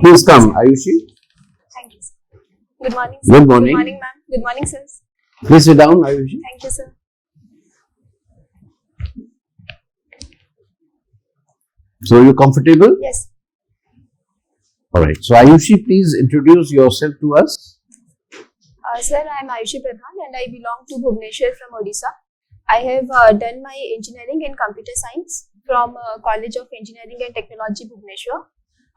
Please come, Ayushi. Thank you, sir. Good morning, sir. Good morning. Good morning, ma'am. Good morning, sir. Please sit down, Ayushi. Thank you, sir. So you're comfortable? Yes. Alright. So Ayushi, please introduce yourself to us. Sir, I am Ayushi Pradhan and I belong to Bhubaneswar from Odisha. I have done my engineering in computer science from College of Engineering and Technology, Bhubaneswar.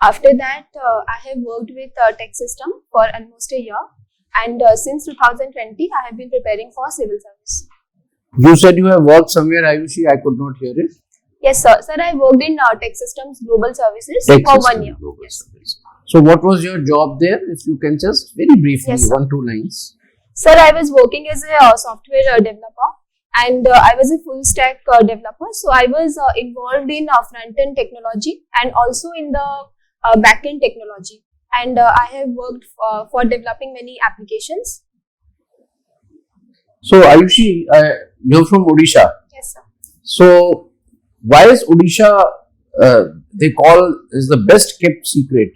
After that, I have worked with tech system for almost a year, and since 2020, I have been preparing for civil service. You said you have worked somewhere, Ayushi. I could not hear it. Yes, sir. Sir, I worked in tech systems global services Tech for system, 1 year. global Yes. service. So what was your job there? If you can just very briefly, Yes, sir. 1-2 lines. Sir, I was working as a software developer, and I was a full stack developer. So I was involved in front-end technology and also in the back-end technology. And I have worked for developing many applications. So Ayushi, you're from Odisha. Yes, sir. So why is Odisha they call is the best kept secret?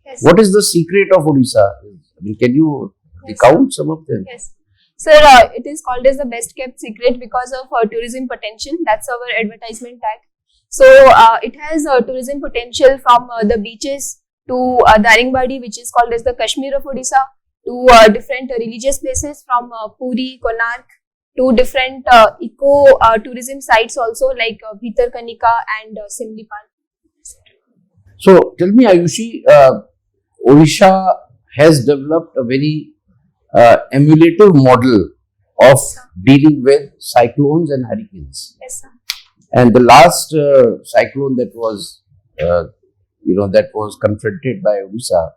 Yes. What is the secret of Odisha? I mean, can you recount some of them? Yes. Sir, it is called as the best kept secret because of tourism potential. That's our advertisement tag. So it has tourism potential from the beaches to Daringbadi, which is called as the Kashmir of Odisha, to different religious places from Puri, Konark, to different eco-tourism sites also like Bhitarkanika and Simplified. So tell me, Ayushi, Odisha has developed a very emulative model of dealing with cyclones and hurricanes. Yes, sir. And the last cyclone that was, that was confronted by Odisha,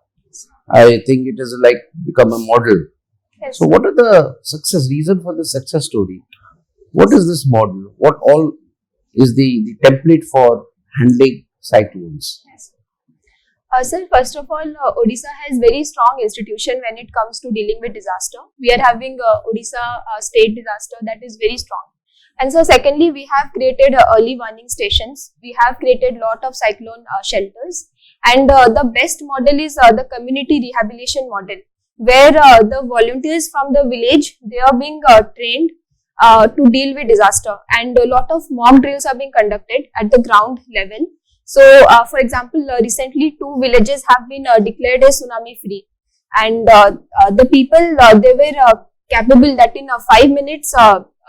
I think it has like become a model. Yes. So what are the success reason for the success story? What is this model? What all is the template for handling cyclones? Yes. Sir, first of all, Odisha has very strong institution when it comes to dealing with disaster. We are having Odisha state disaster that is very strong. And so secondly, we have created early warning stations. We have created lot of cyclone shelters. And the best model is the community rehabilitation model, where the volunteers from the village, they are being trained to deal with disaster. And a lot of mock drills are being conducted at the ground level. So, for example, recently 2 villages have been declared as tsunami free, and the people they were capable that in 5 minutes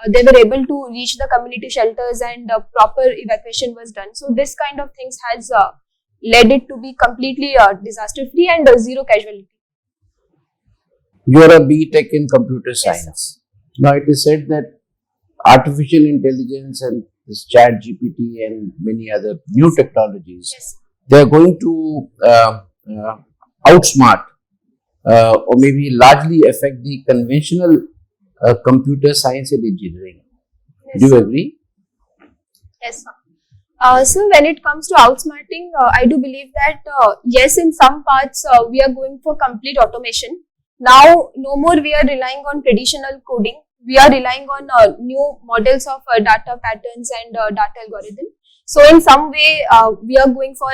they were able to reach the community shelters and proper evacuation was done. So, this kind of things has led it to be completely disaster free and zero casualty. You are a B.Tech in computer science. Yes, Now it is said that artificial intelligence and this chat GPT and many other new technologies, yes, they are going to outsmart or maybe largely affect the conventional computer science and engineering. yes. Do you agree? Yes, sir. So when it comes to outsmarting, I do believe that yes, in some parts we are going for complete automation. Now, no more we are relying on traditional coding. We are relying on new models of data patterns and data algorithm. So in some way, we are going for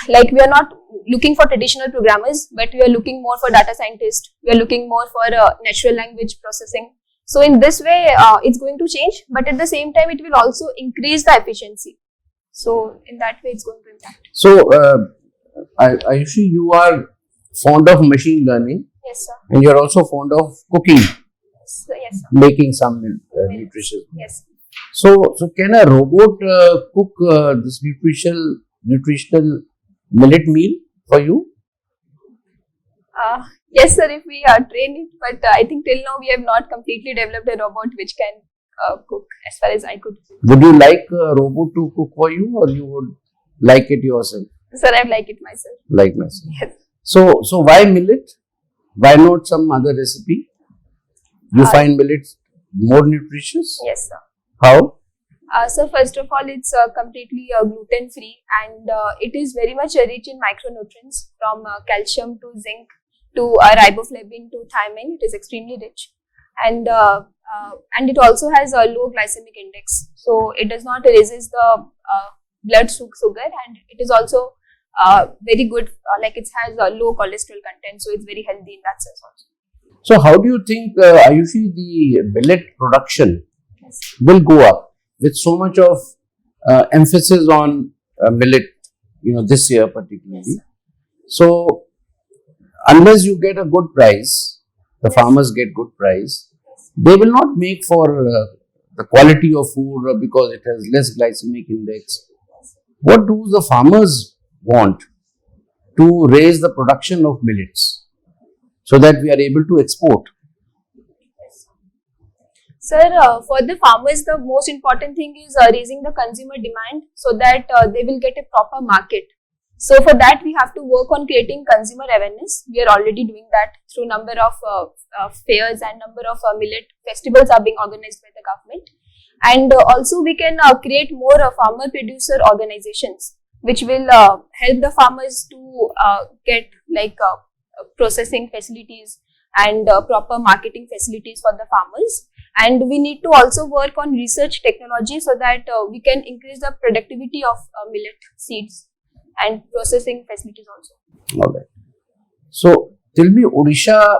like we are not looking for traditional programmers, but we are looking more for data scientists. We are looking more for natural language processing. So in this way, it's going to change, but at the same time, it will also increase the efficiency. So in that way, it's going to impact. So, Ayushi, you are fond of machine learning. Yes, sir. And you are also fond of cooking, So, yes, sir. making some nutritious. Yes. So can a robot cook this nutritional millet meal for you? Yes, sir, if we train it, but I think till now we have not completely developed a robot which can cook as far as I could. Would you like a robot to cook for you, or you would like it yourself? Sir, I like it myself. Like myself. Yes. So why millet? Why not some other recipe? You find millet more nutritious? Yes, sir. How? So first of all, it's completely gluten free, and it is very much rich in micronutrients from calcium to zinc to riboflavin to thiamine. It is extremely rich, and it also has a low glycemic index, so it does not resist the blood sugar, and it is also very good, like it has a low cholesterol content, so it's very healthy in that sense also. So how do you think, Ayushi, the millet production will go up with so much of emphasis on millet, this year particularly? So unless you get a good price, the farmers get good price, they will not make for the quality of food because it has less glycemic index. What do the farmers want to raise the production of millets so that we are able to export? Sir, for the farmers, the most important thing is raising the consumer demand so that they will get a proper market. So for that, we have to work on creating consumer awareness. We are already doing that through number of fairs and number of millet festivals are being organized by the government. And also we can create more farmer producer organizations which will help the farmers to get like processing facilities and proper marketing facilities for the farmers. And we need to also work on research technology so that we can increase the productivity of millet seeds and processing facilities also. All right. So tell me, Odisha,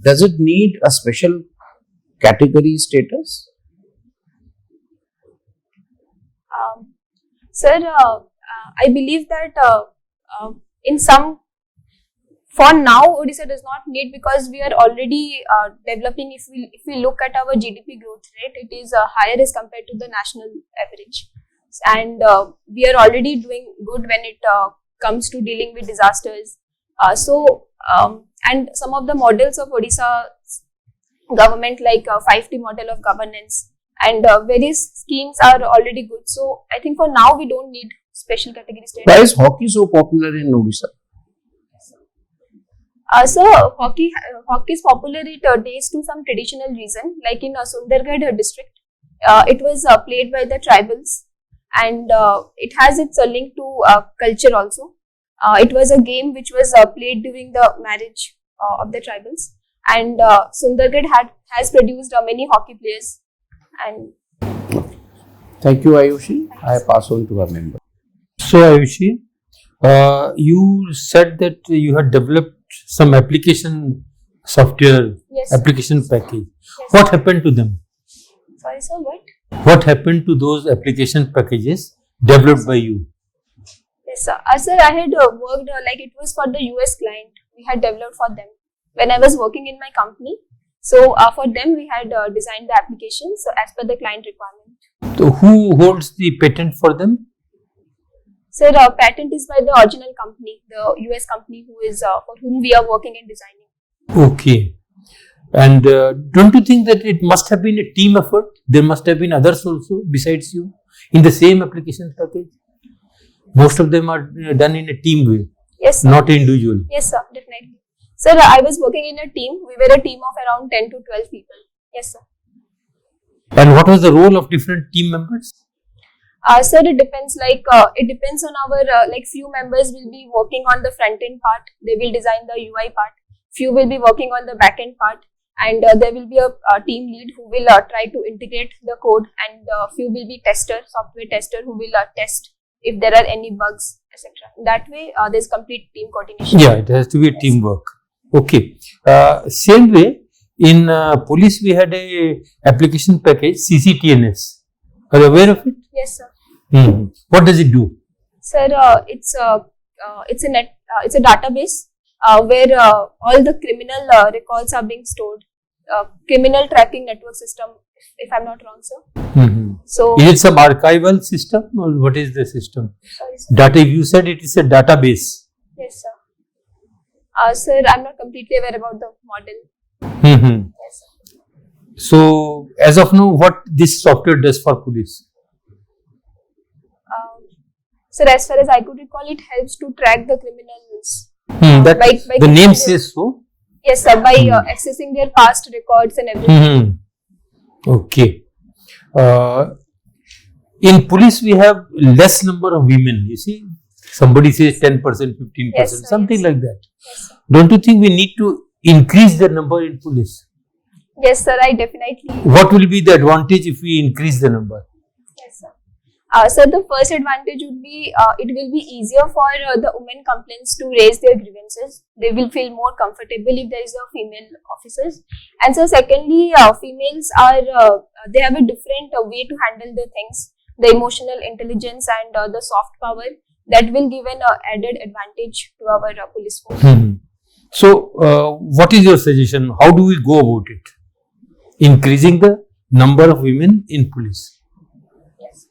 does it need a special category status? Sir, I believe that in some, for now, Odisha does not need, because we are already developing. If we look at our GDP growth rate, it is higher as compared to the national average, and we are already doing good when it comes to dealing with disasters. And some of the models of Odisha government, like 5T model of governance and various schemes, are already good. So I think for now we don't need special category status. Why is hockey so popular in Odisha? So hockey is popular. It dates to some traditional reason. Like in Sundargarh district, it was played by the tribals, and it has its link to culture also. It was a game which was played during the marriage of the tribals, and Sundargarh has produced many hockey players. And thank you, Ayushi. I pass on to our member. So, Ayushi, you said that you had developed some application software, yes, application package. yes. What happened to them? Sorry, sir, what? What happened to those application packages developed by you? Yes, sir. Sir, I had worked like it was for the US client. We had developed for them when I was working in my company. So for them, we had designed the applications as per the client requirement. So who holds the patent for them? Sir, patent is by the original company, the US company, who is for whom we are working and designing. Okay. And don't you think that it must have been a team effort? There must have been others also besides you in the same application package. Most of them are done in a team way. Yes, sir. Not individual. Yes, sir, definitely. Sir, I was working in a team. We were a team of around 10 to 12 people. Yes, sir. And what was the role of different team members? Sir, it depends. Like it depends on our like few members will be working on the front end part. They will design the UI part. Few will be working on the back end part, and there will be a team lead who will try to integrate the code, and few will be software tester who will test if there are any bugs, etc. That way, there's complete team coordination. Yeah, it has to be a teamwork. Okay. Same way, in police we had a application package, CCTNS. Are you aware of it? Yes, sir. What does it do? Sir, it's a database where all the criminal records are being stored. Criminal tracking network system, if I'm not wrong, sir. So, is it some archival system or what is the system? sorry, sir. Data. You said it is a database. Yes, sir. Sir, I'm not completely aware about the model. Yes, sir. So, as of now, what this software does for police? Sir, as far as I could recall, it helps to track the criminals. That by the name their- says so. Yes, sir. By accessing their past records and everything. Okay. In police, we have less number of women. You see, somebody says 10%, 15%, Yes, sir, something yes. like that. Yes, sir. Don't you think we need to increase the number in police? Yes, sir. I definitely. What will be the advantage if we increase the number? Yes, sir. So the first advantage would be it will be easier for the women complainants to raise their grievances. They will feel more comfortable if there is a female officers. And so secondly, females are they have a different way to handle the things, the emotional intelligence and the soft power that will give an added advantage to our police force. So, what is your suggestion? How do we go about it? Increasing the number of women in police. Yes.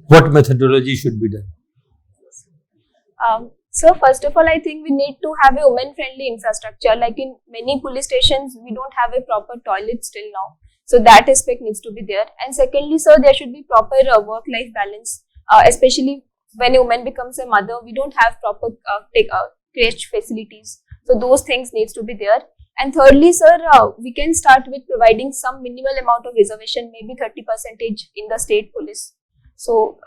What methodology should be done? So first of all, I think we need to have a women-friendly infrastructure. Like in many police stations, we don't have a proper toilet still now. So that aspect needs to be there. And secondly, sir, there should be proper work-life balance, especially when a woman becomes a mother. We don't have proper crèche facilities. So those things needs to be there. And thirdly, sir, we can start with providing some minimal amount of reservation, maybe 30% in the state police. So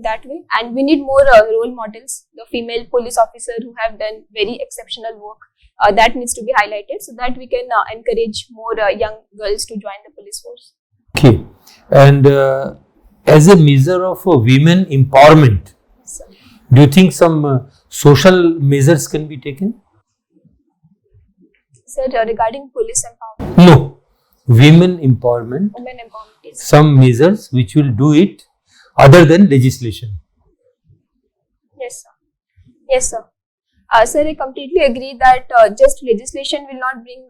that way, and we need more role models, the female police officer who have done very exceptional work. That needs to be highlighted so that we can encourage more young girls to join the police force. Okay. And as a measure of women empowerment, Yes, sir. do you think some social measures can be taken? Sir, regarding police empowerment, No. Women empowerment, women empowerment is some measures which will do it other than legislation. yes, sir. Yes, sir. Sir, I completely agree that just legislation will not bring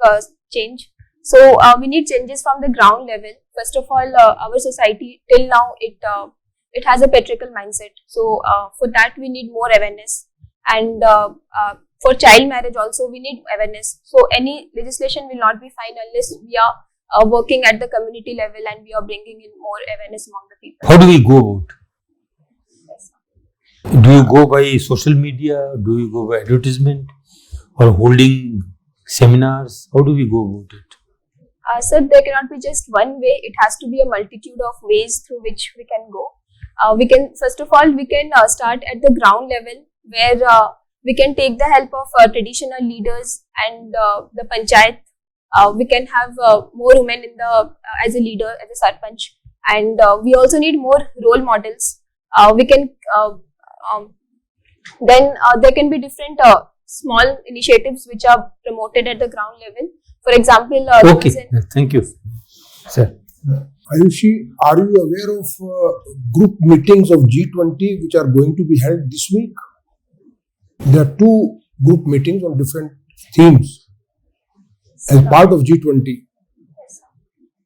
change. So we need changes from the ground level. First of all, our society till now it has a patriarchal mindset. So for that we need more awareness, and for child marriage also we need awareness. So any legislation will not be fine unless we are working at the community level and we are bringing in more awareness among the people. How do we go about? Yes, sir. Do you go by social media? Do you go by advertisement or holding seminars? How do we go about it? Sir, there cannot be just one way. It has to be a multitude of ways through which we can go. We can, first of all, we can start at the ground level where we can take the help of traditional leaders and the panchayat. We can have more women in the as a leader, as a sarpanch, and we also need more role models. We can then there can be different small initiatives which are promoted at the ground level. For example, Okay, thank you, sir. Ayushi, are you aware of group meetings of G20 which are going to be held this week? There are two group meetings on different themes as part of G20.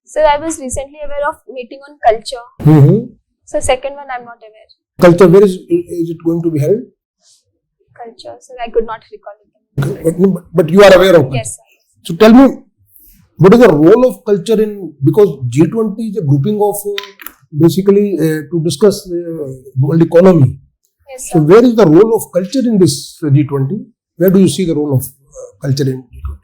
So I was recently aware of meeting on culture. Mm-hmm. So second one I'm not aware. Culture, where is it going to be held? Culture. So I could not recall it. But you are aware of culture. Yes, sir. So tell me, what is the role of culture in, because G20 is a grouping of basically to discuss world economy. Yes, So sir. where is the role of culture in this G20? Where do you see the role of culture in G20?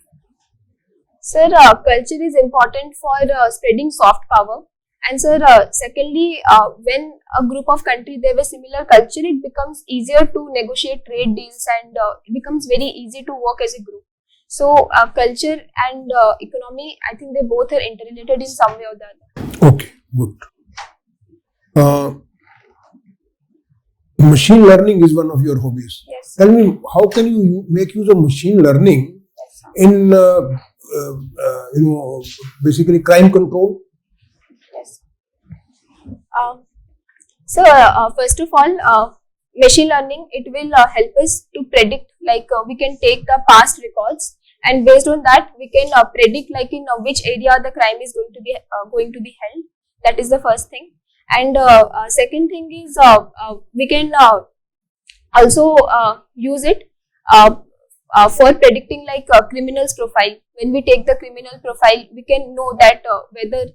Sir, culture is important for spreading soft power. And sir, secondly, when a group of countries they have a similar culture, it becomes easier to negotiate trade deals and it becomes very easy to work as a group. So culture and economy, I think they both are interrelated in some way or the other. Okay, good. Machine learning is one of your hobbies. Yes. Tell me, how can you make use of machine learning Yes, sir. in basically crime control? Yes. So first of all, machine learning, it will help us to predict, like we can take the past records and based on that we can predict like in which area the crime is going to be held. That is the first thing. And second thing is we can also use it for predicting like a criminal's profile. When we take the criminal profile, we can know that whether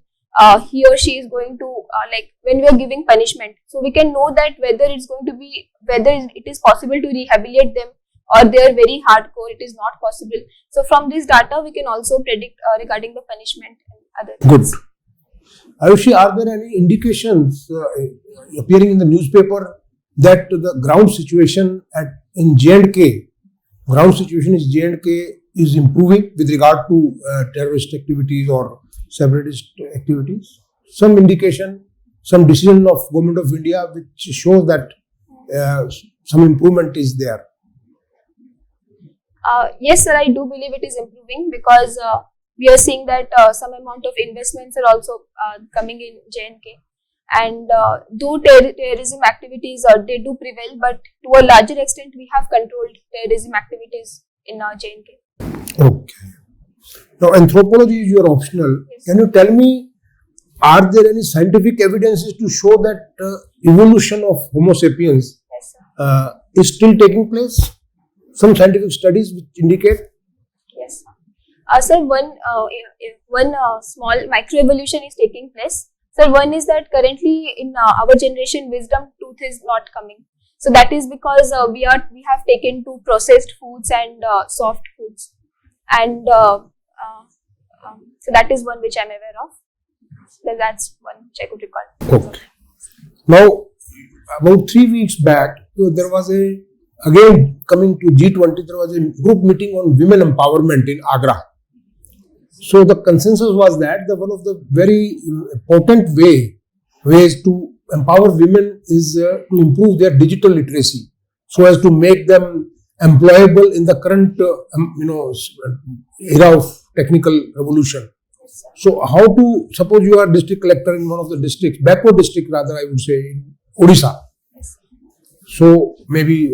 he or she is going to like when we are giving punishment, so we can know that whether it is possible to rehabilitate them or they are very hardcore, it is not possible. So from this data we can also predict regarding the punishment and other Good. things. Ayushi, are there any indications appearing in the newspaper that the ground situation in J&K, ground situation in J&K is improving with regard to terrorist activities or separatist activities? Some indication? some decision of Government of India which shows that some improvement is there? Yes, sir, I do believe it is improving because we are seeing that some amount of investments are also coming in J&K. And though terrorism activities they do prevail, but to a larger extent we have controlled terrorism activities in J&K. Okay. Now, anthropology is your optional. Yes. Can you tell me, are there any scientific evidences to show that evolution of Homo sapiens Yes, sir. is still taking place? Some scientific studies which indicate? Yes, sir. Sir, one small microevolution is taking place. Sir, one is that currently in our generation, wisdom tooth is not coming. So that is because we have taken to processed foods and soft foods, and so that is one which I am aware of. So that's one which I could recall. Okay. Now, about 3 weeks back, there was again coming to G20, there was a group meeting on women empowerment in Agra. So the consensus was that one of the very important ways to empower women is to improve their digital literacy, so as to make them employable in the current era of technical revolution. So how to, suppose you are district collector in one of the districts, backward district rather I would say, in Odisha. So maybe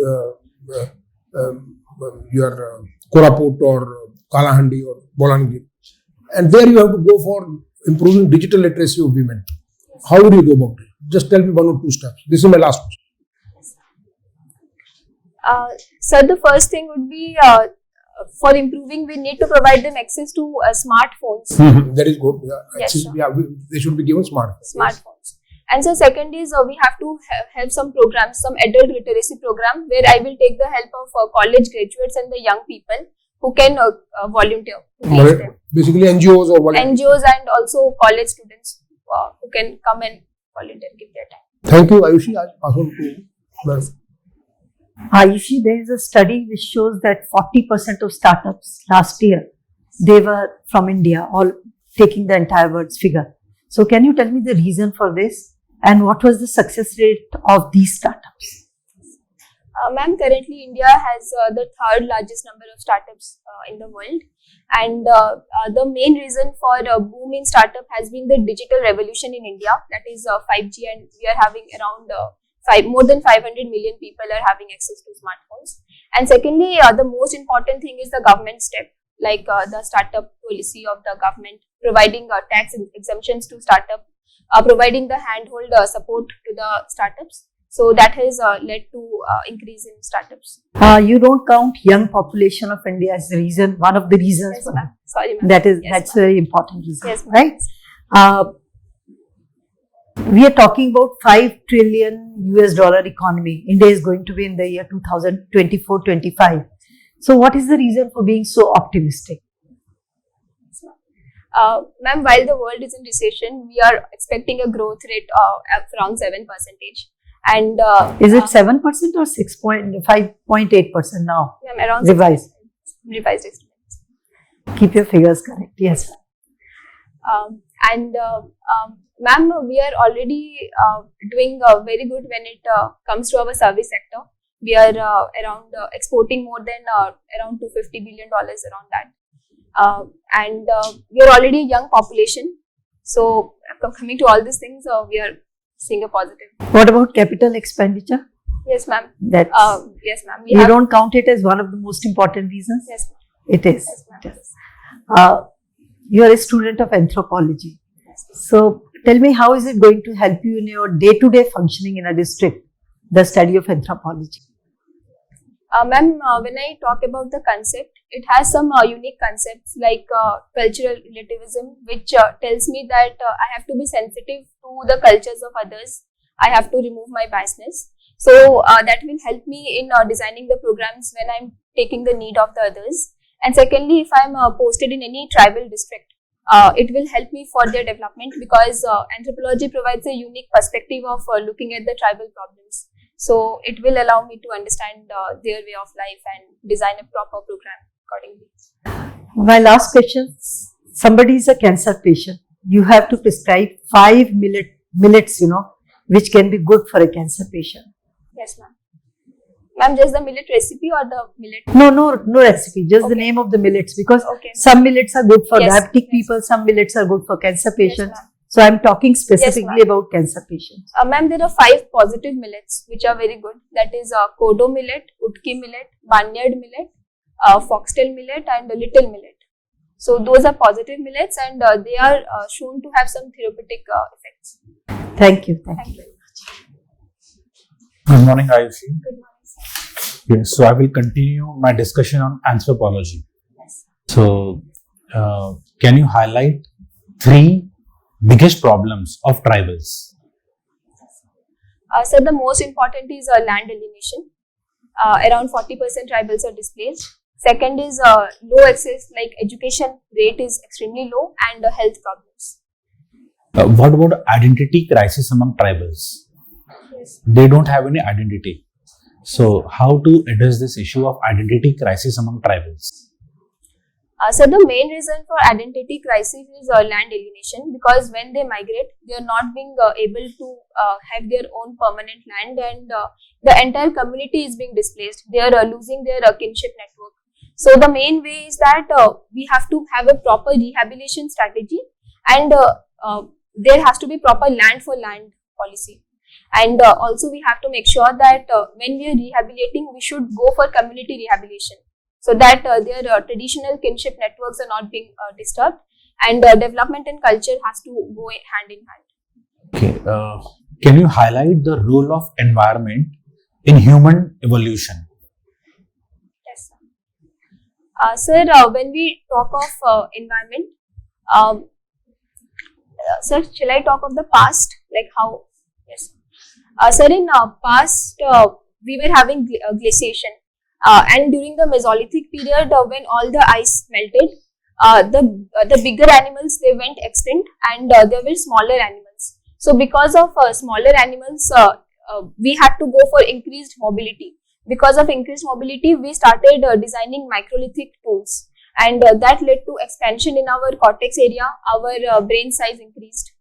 your Koraput or Kalahandi or Bolangir, and there you have to go for improving digital literacy of women. How would you go about it? Just tell me 1 or 2 steps. This is my last question. Sir, the first thing would be for improving, we need to provide them access to smartphones. That is good. Yeah. Yes, Access, sir. yeah, they should be given Smartphones. And so second is we have to have some programs, some adult literacy program where I will take the help of college graduates and the young people who can volunteer. To teach them. Basically NGOs or whatever. NGOs and also college students who can come and volunteer, give their time. Thank you, Ayushi. I'll pass on to Madam. Ayushi, there is a study which shows that 40% of startups last year, they were from India, all taking the entire world's figure. So can you tell me the reason for this and what was the success rate of these startups? Ma'am, currently India has the third largest number of startups in the world, and the main reason for boom in startup has been the digital revolution in India, that is 5G, and we are having around more than 500 million people are having access to smartphones. And secondly, the most important thing is the government step, like the startup policy of the government, providing tax exemptions to startup, providing the handhold support to the startups. So that has led to increase in startups. You don't count young population of India as the reason, one of the reasons. Yes, ma'am. Sorry, ma'am. That's a very important reason, Yes, ma'am. right? We are talking about $5 trillion US economy. India is going to be in the year 2024-25. So what is the reason for being so optimistic? Ma'am, while the world is in recession, we are expecting a growth rate of around 7%. And is it 7% or 5.8% now? Ma'am, around Revised. 6%. Revised estimates. Keep your figures correct. Yes. Ma'am, we are already doing very good when it comes to our service sector. We are around exporting more than around $250 billion around that. We are already a young population. So coming to all these things, we are seeing a positive. What about capital expenditure? Yes, ma'am. That's yes, ma'am. You don't count it as one of the most important reasons? Yes, ma'am. It is. Yes, ma'am. It is. You are a student of anthropology. So tell me, how is it going to help you in your day-to-day functioning in a district, the study of anthropology? Ma'am, when I talk about the concept, it has some unique concepts like cultural relativism, which tells me that I have to be sensitive to the cultures of others. I have to remove my biasness. So that will help me in designing the programs when I'm taking the need of the others. And secondly, if I'm posted in any tribal district, it will help me for their development because anthropology provides a unique perspective of looking at the tribal problems. So it will allow me to understand their way of life and design a proper program accordingly. My last question, somebody is a cancer patient. You have to prescribe 5 millets, which can be good for a cancer patient. Yes, ma'am. Ma'am, just the millet recipe or the millet? No recipe, just the Okay. name of the millets, because Okay. some millets are good for Yes, diabetic yes. people, some millets are good for cancer Yes, patients. ma'am. So I'm talking specifically about cancer patients. Ma'am, there are 5 positive millets which are very good. That is kodo millet, utki millet, barnyard millet, foxtail millet, and little millet. So those are positive millets, and they are shown to have some therapeutic effects. Thank you. Thank you. Good morning, Ayushi. Good morning, sir. Yes, so I will continue my discussion on anthropology. Yes. So, can you highlight 3 biggest problems of tribals? So the most important is land alienation. Around 40% tribals are displaced. Second is low access, like education rate is extremely low, and health problems. What about identity crisis among tribals? Yes. They don't have any identity. So, how to address this issue of identity crisis among tribals? So the main reason for identity crisis is land alienation, because when they migrate, they are not being able to have their own permanent land, and the entire community is being displaced. They are losing their kinship network. So the main way is that we have to have a proper rehabilitation strategy, and there has to be proper land for land policy. And also we have to make sure that when we are rehabilitating, we should go for community rehabilitation, so that their traditional kinship networks are not being disturbed, and development and culture has to go hand in hand. Okay, can you highlight the role of environment in human evolution? Yes, sir. Sir, when we talk of environment, sir, shall I talk of the past, like how? Yes. Sir, in past, we were having glaciation, and during the Mesolithic period, when all the ice melted, the bigger animals, they went extinct, and there were smaller animals. So because of smaller animals, we had to go for increased mobility. Because of increased mobility, we started designing microlithic tools, and that led to expansion in our cortex area. Our brain size increased.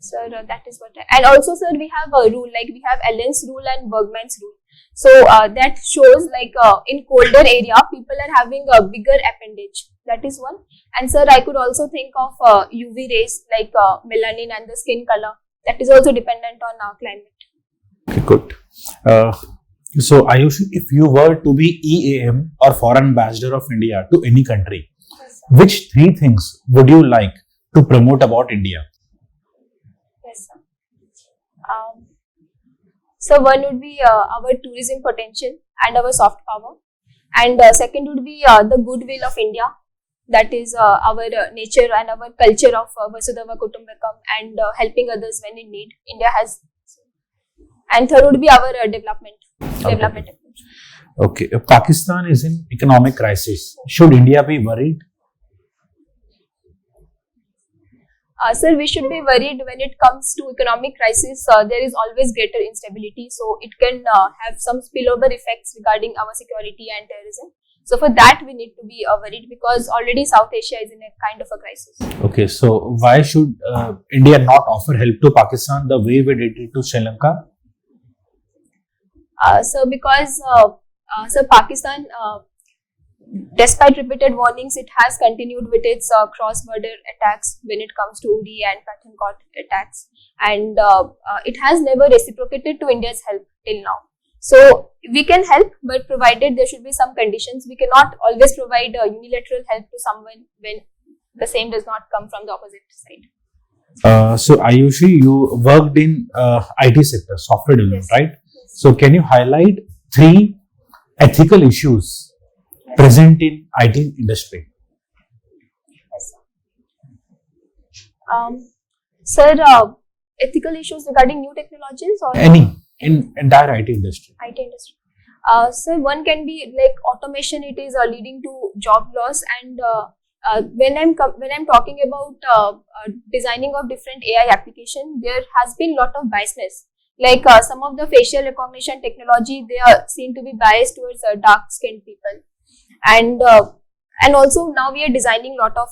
Sir, that is what. And also, sir, we have a rule, like we have Allen's rule and Bergman's rule. So that shows, like in colder area, people are having a bigger appendage. That is one. And sir, I could also think of UV rays, like melanin and the skin color. That is also dependent on climate. Okay, good. So, Ayushi, if you were to be EAM or foreign ambassador of India to any country, Yes, sir. which 3 things would you like to promote about India? Yes, sir. So one would be our tourism potential and our soft power, and second would be the goodwill of India. That is our nature and our culture of Vasudhaiva Kutumbakam, and helping others when in need. India has. And third would be our development approach. Okay, Pakistan is in economic crisis. Should India be worried? Sir, we should be worried when it comes to economic crisis. There is always greater instability, so it can have some spillover effects regarding our security and terrorism. So for that, we need to be worried, because already South Asia is in a kind of a crisis. Okay, so why should India not offer help to Pakistan the way we did it to Sri Lanka? So because Pakistan, despite repeated warnings, it has continued with its cross-border attacks when it comes to Uri and Pathankot attacks, and it has never reciprocated to India's help till now. So we can help, but provided there should be some conditions. We cannot always provide unilateral help to someone when the same does not come from the opposite side. So Ayushi, you worked in IT sector, software development, Yes. right? So can you highlight 3 ethical issues present in IT industry? Yes, sir. Ethical issues regarding new technologies or Any in entire IT industry? IT industry. So one can be like automation. It is leading to job loss, and when I'm talking about designing of different AI application, there has been lot of biasness. Like some of the facial recognition technology, they are seen to be biased towards dark skinned people, and also now we are designing lot of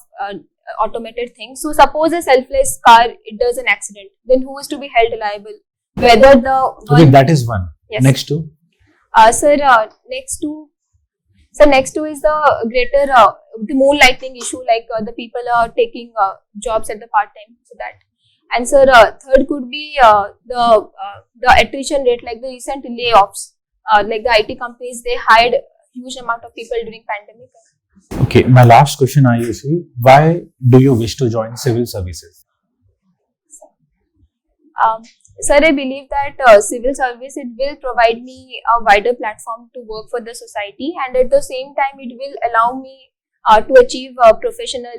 automated thing. So suppose a selfless car, it does an accident, then who is to be held liable? Whether the Okay, that is one. Yes. Next to. Sir, next to is the greater the moonlighting issue, like the people are taking jobs at the part time, so that. And sir, third could be the attrition rate, like the recent layoffs, like the IT companies, they hired huge amount of people during pandemic. Okay, my last question, Ayushi. Why do you wish to join civil services? Sir, I believe that civil service, it will provide me a wider platform to work for the society, and at the same time it will allow me to achieve professional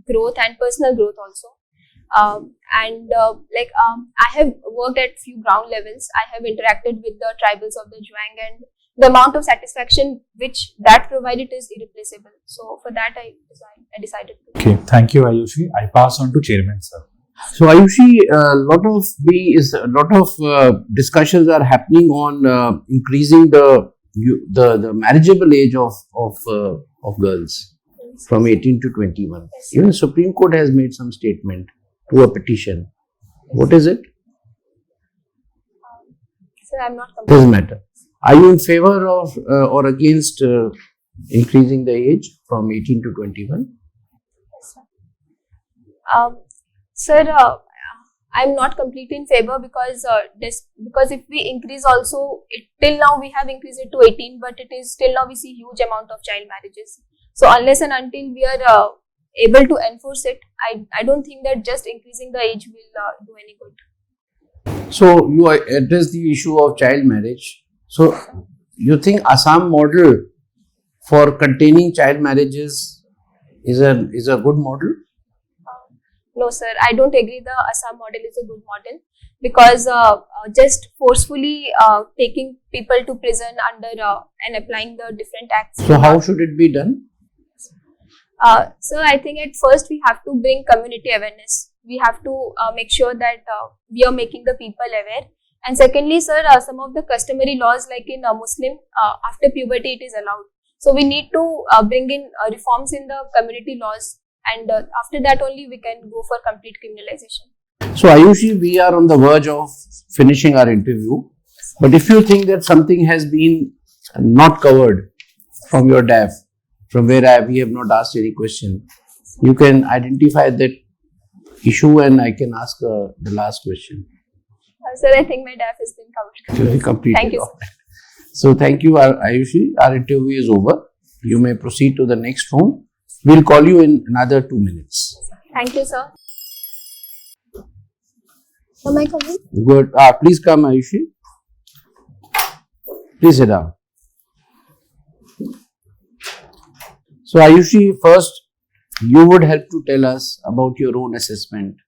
growth and personal growth also. I have worked at few ground levels. I have interacted with the tribals of the Juang, and the amount of satisfaction which that provided is irreplaceable. So for that I decided to. Okay, thank you, Ayushi. I pass on to Chairman, sir. So Ayushi, a lot of discussions are happening on increasing the marriageable age of girls from 18 to 21. Yes. Even Supreme Court has made some statement to a petition. What is it? Sir, I'm not Doesn't matter. Are you in favor of or against increasing the age from 18 to 21? Sir, I'm not completely in favor because if we increase also, till now we have increased it to 18, but it is still now we see huge amount of child marriages. So unless and until we are able to enforce it, I don't think that just increasing the age will do any good. So you address the issue of child marriage. So you think Assam model for containing child marriages is a good model? No, sir, I don't agree the Assam model is a good model, because just forcefully taking people to prison under and applying the different acts. So how should it be done? So I think at first we have to bring community awareness. We have to make sure that we are making the people aware. And secondly, sir, some of the customary laws, like in Muslim, after puberty it is allowed. So we need to bring in reforms in the community laws, and after that only we can go for complete criminalization. So Ayushi, we are on the verge of finishing our interview. But if you think that something has been not covered from your DAF, from where we have not asked any question, you can identify that issue and I can ask the last question. Sir, I think my DAF has been covered. Completed. Thank you, sir. So thank you, Ayushi. Our interview is over. You may proceed to the next room. We'll call you in another 2 minutes. Thank you, sir. Am I coming? Good. Please come, Ayushi. Please sit down. So Ayushi, first, you would help to tell us about your own assessment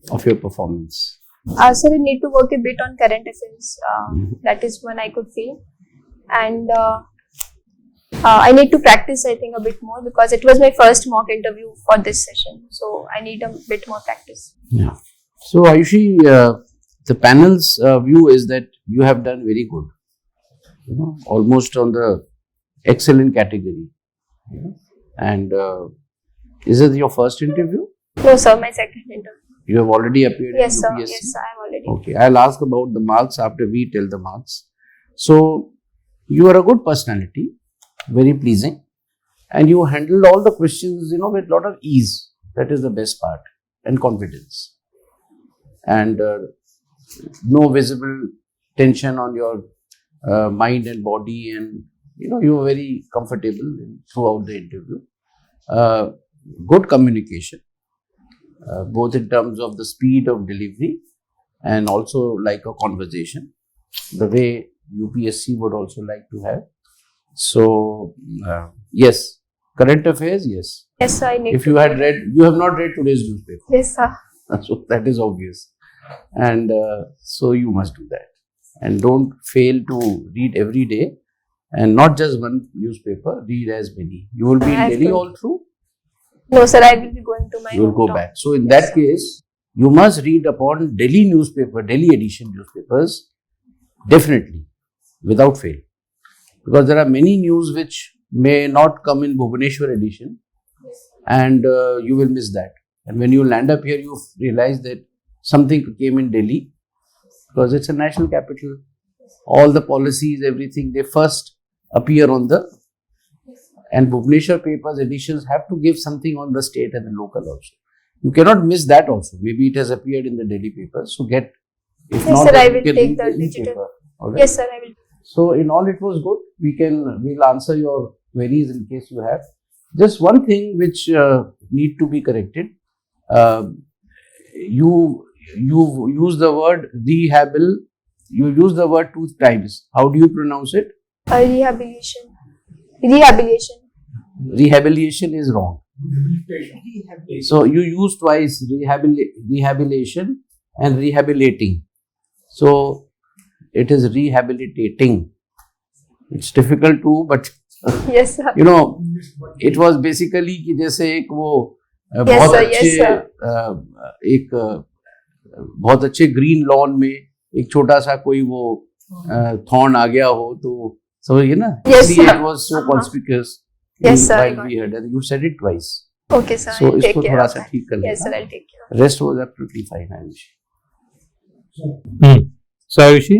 of your performance. Sir, I need to work a bit on current affairs. That is one I could feel. And I need to practice, I think, a bit more, because it was my first mock interview for this session. So I need a bit more practice. Yeah. So Ayushi, the panel's view is that you have done very good. You know, almost on the excellent category. You know? And is it your first interview? No, sir, my second interview. You have already appeared Yes, in sir. UPSC? Yes, sir, I am already. Okay, I'll ask about the marks after we tell the marks. So, you are a good personality, very pleasing, and you handled all the questions, with a lot of ease. That is the best part, and confidence. And no visible tension on your mind and body, and you were very comfortable throughout the interview. Good communication. Both in terms of the speed of delivery and also like a conversation, the way UPSC would also like to have. So, yes, current affairs, yes. Yes, sir, I need If you had read, you have not read today's newspaper. Yes, sir. So, that is obvious. And so, you must do that. And don't fail to read every day, and not just one newspaper, read as many. You will be in Delhi all through? No, sir, I will be going to my You will go hometown. back. So in that case, you must read upon Delhi newspaper, Delhi edition newspapers, definitely, without fail. Because there are many news which may not come in Bhubaneswar edition, and you will miss that. And when you land up here, you realize that something came in Delhi, because it's a national capital. All the policies, everything, they first appear on the, and Bhubaneswar papers editions have to give something on the state and the local also. You cannot miss that also. Maybe it has appeared in the Delhi papers. So get, if Yes, not, sir, then I you will can take read the e-paper. digital. All right? Yes, sir, I will. So in all, it was good. We'll answer your queries in case you have. Just one thing which need to be corrected. You use the word rehabil. You use the word 2 times. How do you pronounce it? Rehabilitation. Rehabilitation. Rehabilitation is wrong. So you use twice rehabilitation and rehabilitating. So it is rehabilitating. It's difficult too, but Yes, sir. you know, it was basically कि जैसे एक वो Yes, बहुत sir, अच्छे yes, sir. एक बहुत अच्छे green lawn में एक छोटा सा कोई वो थॉर्न आ गया हो तो समझिए ना. Yes, Actually, sir. it was so conspicuous. Yes, sir, I While got we heard, and you said it twice. Okay, sir. So I'll take इसको care थोड़ा of सा that. ठीक कर Yes, sir, लेना. I'll take care of Rest was absolutely fine, Ayushi. So Ayushi,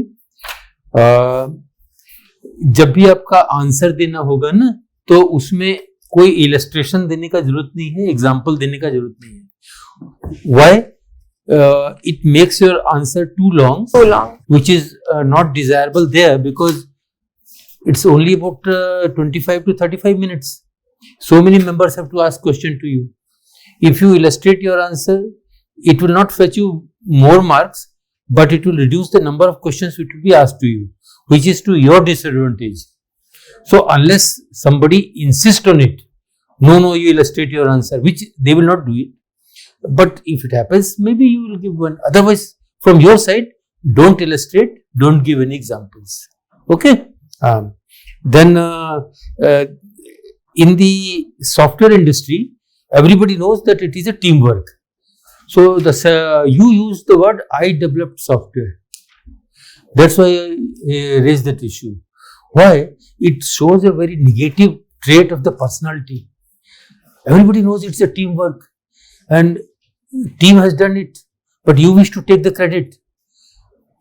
जब भी आपका answer देना होगा ना, तो उसमें कोई इलस्ट्रेशन देने का जरूरत नहीं है, एग्जाम्पल देने का जरूरत नहीं है. Why? It makes your answer too long, which is not desirable there, because it's only about 25 to 35 minutes. So many members have to ask question to you. If you illustrate your answer, it will not fetch you more marks, but it will reduce the number of questions which will be asked to you, which is to your disadvantage. So unless somebody insists on it, no, you illustrate your answer, which they will not do it. But if it happens, maybe you will give one. Otherwise, from your side, don't illustrate, don't give any examples. Okay? Then in the software industry, everybody knows that it is a teamwork. So you use the word I developed software. That's why I raised that issue. Why? It shows a very negative trait of the personality. Everybody knows it's a teamwork and team has done it, but you wish to take the credit.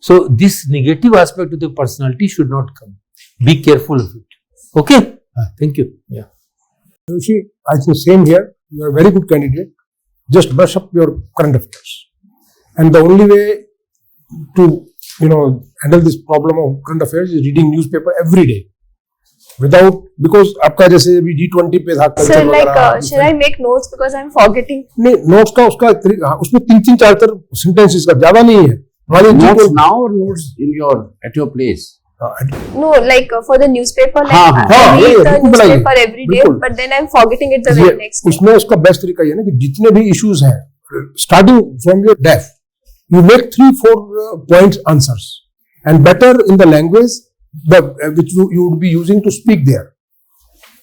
So this negative aspect of the personality should not come. Be careful of it. Okay? Thank you. Yeah. Ayushi, I think same here. You are a very good candidate. Just brush up your current affairs. And the only way to, handle this problem of current affairs is reading newspaper every day. Because आपका जैसे अभी G20 पे था Sir, culture like, वगैरह. should I make notes because I'm forgetting? नहीं, notes का उसमें 3-4 sentences का ज्यादा नहीं है. हमारे Notes G20 now or notes at your place? No, like for the newspaper, like हाँ, I read the बिल्कुल बनाइए, newspaper every day, बिल्कुल. but then I'm forgetting it the very next day. उसमें उसका बेस्ट तरीका ये है ना कि जितने भी इश्यूज हैं, starting from your DEF, you make 3-4 points answers, and better in the language which you would be using to speak there.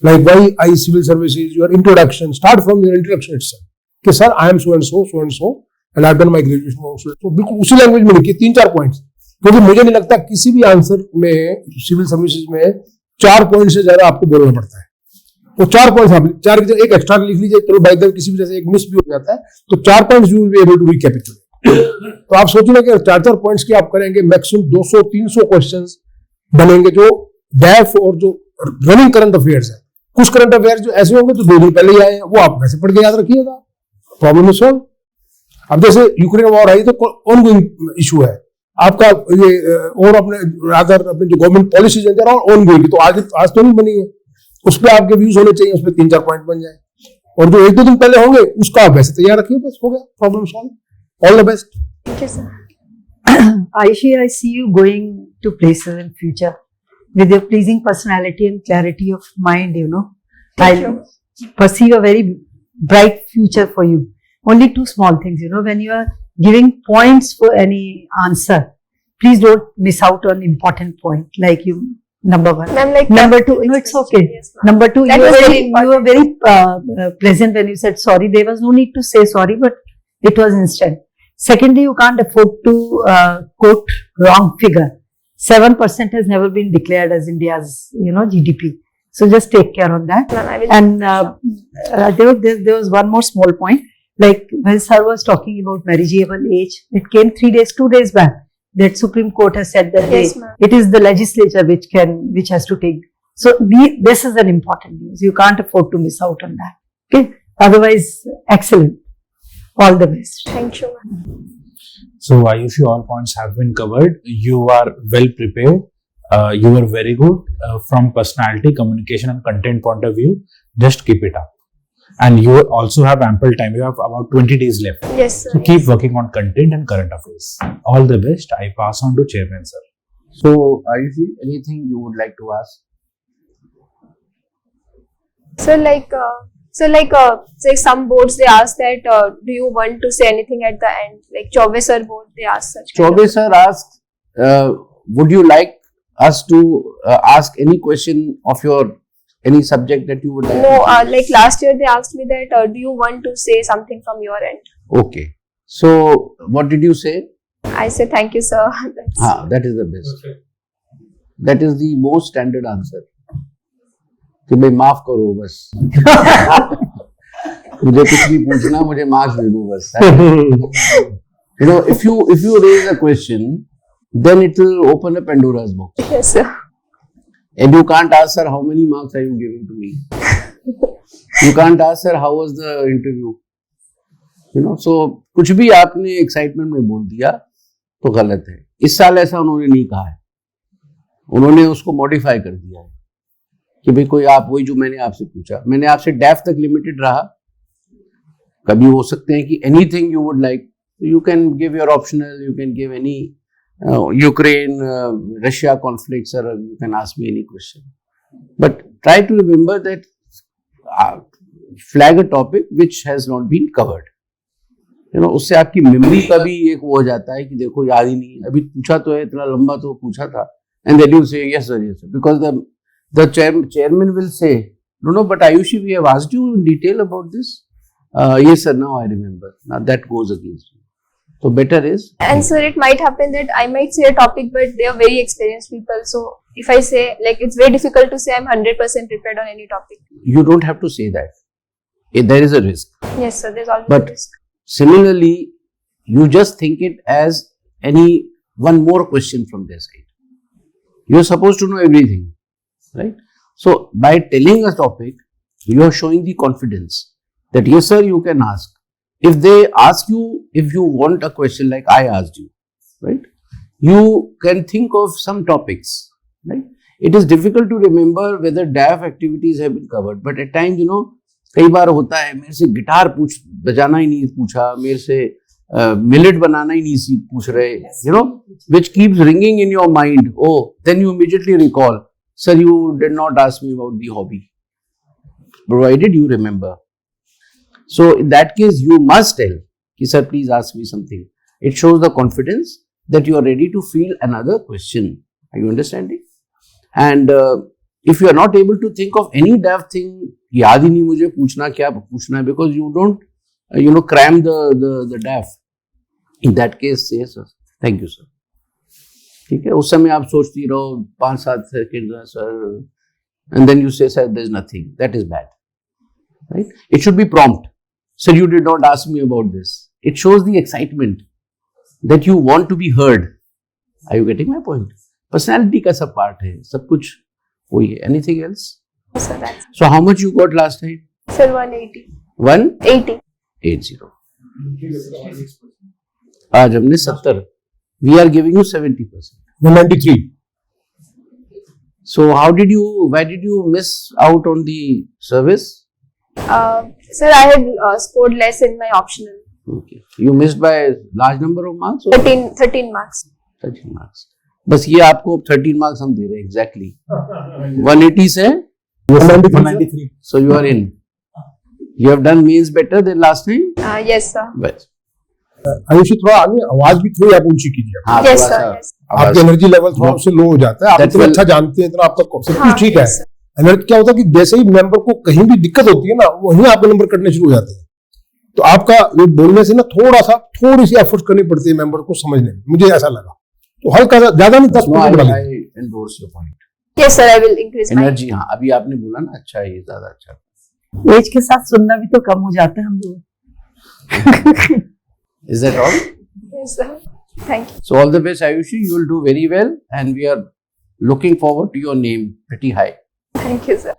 Like why I civil services, your introduction, start from your introduction itself. कि sir, I am so and so, and I've done my graduation from so and so. बिल्कुल उसी language में लिखिए 3-4 points, क्योंकि मुझे नहीं लगता किसी भी आंसर में सिविल सर्विसेज में 4 पॉइंट से ज्यादा आपको बोलना पड़ता है. तो 4 पॉइंट्स आप 4 की जगह एक एक्स्ट्रा लिख लीजिए, चलो बाय द किसी वजह से एक मिस भी हो जाता है, तो 4 points you will be able to recapitulate. तो आप सोचिए कि 4-4 पॉइंट्स की आप करेंगे, मैक्सिमम 200-300 क्वेश्चंस बनेंगे जो डैफ और जो रनिंग करंट अफेयर्स है. कुछ करंट अफेयर्स जो ऐसे होंगे तो 2 दिन पहले ही आए हैं, वो आप वैसे पढ़ के याद रखिएगा, प्रॉब्लम इज सॉल्व. अब जैसे यूक्रेन वॉर आई तो ऑनगोइंग इशू है आपका ये, और अपने जो गवर्नमेंट पॉलिसीज हैं ऑनगोइंग, तो आज तो नहीं बनी है, उस पर आपके व्यूज होने चाहिए, उस पर 3-4 पॉइंट बन जाए, और जो 1-2 दिन पहले होंगे उसका आप वैसे तैयार रखिए, बस हो गया, problem solve. All the best. Thank you, sir. Ayushi, I see you going to places in future with your pleasing personality and clarity of mind, Thank I you. perceive a very bright future for you. Only 2 small things, when you are giving points for any answer, please don't miss out on important point, like you, number 1. Ma'am, like Number 2, that- no, it's okay. Yes, ma'am. Number 2, That you was very were very pleasant when you said sorry. There was no need to say sorry, but it was instant. Secondly, you can't afford to quote wrong figure. 7% has never been declared as India's, GDP. So just take care on that. Ma'am, I will. And there was one more small point. Like when sir was talking about marriageable age, it came 2 days back that Supreme Court has said that Yes, ma'am. it is the legislature which has to take. So this is an important news. You can't afford to miss out on that. Okay. Otherwise, excellent. All the best. Thank you, ma'am. So Ayushi, all points have been covered. You are well prepared. You are very good from personality, communication, and content point of view. Just keep it up. And you also have ample time. You have about 20 days left. Yes, sir. So keep working on content and current affairs. All the best. I pass on to Chairman, sir. So, Ayushi, anything you would like to ask? Say some boards they ask that do you want to say anything at the end? Like Chaube sir board they ask such. Chaube sir asked, would you like us to ask any question of your any subject that you would like? No, like last year they asked me that do you want to say something from your end? Okay. So, what did you say? I said thank you, sir. That's That is the best. That is the most standard answer. कि भाई माफ करो बस मुझे कुछ भी पूछना मुझे मार्क्स दे दो बस. You know, if you raise a question, then it will open a Pandora's box. yes, sir. And you can't ask her how many marks are you giving to me. You can't ask her how was the interview. You know, so कुछ भी आपने excitement में बोल दिया तो गलत है. इस साल ऐसा उन्होंने नहीं कहा है. उन्होंने उसको मॉडिफाई कर दिया है कि भाई कोई आप वही जो मैंने आपसे पूछा, मैंने आपसे डेफ तक लिमिटेड रहा. कभी हो सकते हैं कि anything you would like, you can give your optional, you can give any Ukraine Russia conflict, sir you can ask me any question, but try to remember that flag a topic which has not been covered. You know, उससे आपकी memory का भी एक वो हो जाता है कि देखो याद ही नहीं, अभी पूछा तो है, इतना लंबा तो पूछा था, एंड देन यू से yes sir, because the chairman will say, no, but Ayushi, we have asked you in detail about this. Yes, sir, now I remember. Now that goes against you. So better is. And sir, it might happen that I might say a topic, but they are very experienced people. So if I say, like, it's very difficult to say I'm 100% prepared on any topic. You don't have to say that. There is a risk. Yes, sir, there's always But a risk. similarly, you just think it as any one more question from their side. You're supposed to know everything. Right? So, by telling a topic, you are showing the confidence that yes sir, you can ask. If they ask you, if you want a question like I asked you, right? You can think of some topics, right? It is difficult to remember whether DAF activities have been covered, but at times, you know, कई बार होता है मेरे से guitar बजाना ही नहीं पूछा, मेरे से मिलेट बनाना ही नहीं पूछ रहे, you know, which keeps ringing in your mind. Oh, then you immediately recall, sir, you did not ask me about the hobby, provided you remember. So in that case, you must tell, sir, please ask me something. It shows the confidence that you are ready to field another question. Are you understanding? And if you are not able to think of any DAF thing, याद ही नहीं मुझे पूछना क्या पूछना है, because you don't, you know, cram the DAF. In that case, say, sir, thank you, sir. ठीक है, उस समय आप सोचती रहो 5-7 second sir, and then you say sir there is nothing, that is bad, right? It should be prompt, sir you did not ask me about this. It shows the excitement that you want to be heard. Are you getting my point? Personality का सब part है, सब कुछ वही है. Anything else? Sir, that's so how much you got last time? sir 180. 180. 80. आज हमने 70. We are giving you 70%. 193. So why did you miss out on the service? Sir, I had scored less in my optional. Okay. You missed by large number of marks? Or? 13 marks. 13 marks. बस ये आपको 13 marks हम दे रहे हैं exactly. 180 से 193. So you are in. You have done means better than last time? Yes, sir. But Ayushi, थोड़ा आगे आवाज भी थोड़ी आप ऊंची कीजिए. हाँ, Yes, थोड़ा sir. सा Yes. आपकी एनर्जी लेवल थोड़ा उससे लो हो जाता है. आप That इतना will- अच्छा जानते हैं, इतना आपका सब हाँ, कुछ ठीक है. yes, sir. एनर्जी क्या होता है कि जैसे ही मेंबर को कहीं भी दिक्कत होती है ना, वहीं आपके नंबर कटने शुरू हो जाते हैं. तो आपका ये बोलने से ना थोड़ी सी एफर्ट करनी पड़ती है मेंबर को समझने में. मुझे ऐसा लगा. तो हल्का सा, ज्यादा नहीं, 10 no, मिनट I वाली. endorse your point. Yes, sir. I will increase my. Energy, हाँ अभी आपने बोला ना, अच्छा है, ये ज्यादा अच्छा. एज के साथ सुनना भी तो कम हो जाता है हम लोग. Is that all? Yes, sir. Thank you. So all the best, Ayushi. You will do very well, and we are looking forward to your name pretty high. Thank you, sir.